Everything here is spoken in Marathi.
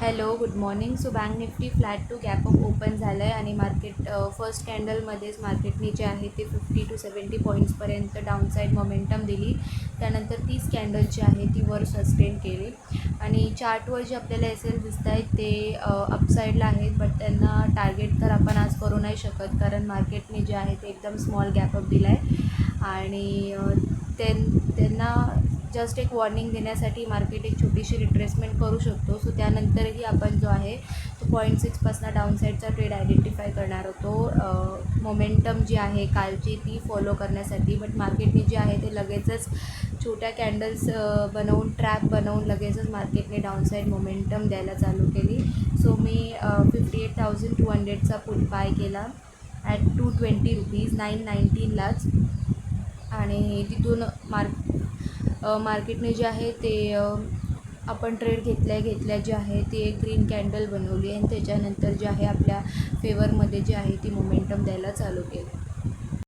Hello good morning. So bank nifty flat to gap up open झालं आहे आणि मार्केट फर्स्ट कॅन्डलमध्येच मार्केटने जे आहे ते 50 to 70 पॉईंट्सपर्यंत डाऊनसाईड मोमेंटम दिली. त्यानंतर 30 कॅन्डल जी आहे ती वर सस्टेन केली आणि चार्टवर जे आपल्याला एल दिसत आहेत ते अपसाईडला आहेत, बट त्यांना टार्गेट तर आपण आज करू नाही शकत कारण मार्केटने जे आहे ते एकदम स्मॉल गॅप अप दिला आहे आणि त्यांना जस्ट एक वॉर्निंग देण्यासाठी मार्केट एक छोटीशी रिट्रेसमेंट करू शकतो. सो त्यानंतरही आपण जो आहे तो 0.6पासून डाऊनसाईडचा ट्रेड आयडेंटिफाय करणार होतो, मोमेंटम जी आहे कालची ती फॉलो करण्यासाठी. बट मार्केटने जे आहे ते लगेचच छोट्या कॅन्डल्स बनवून ट्रॅप बनवून लगेचच मार्केटने डाऊनसाईड मोमेंटम द्यायला चालू केली. सो मी 58,200चा पुट बाय केला ॲट ₹220 919लाच आणि तिथून मार्केटने जे आहे ते आपण ट्रेड घेतल्या जे आहे ती एक ग्रीन कॅन्डल बनवली आणि त्याच्यानंतर जे आहे आपल्या फेवरमध्ये जे आहे ती मोमेंटम द्यायला चालू केली.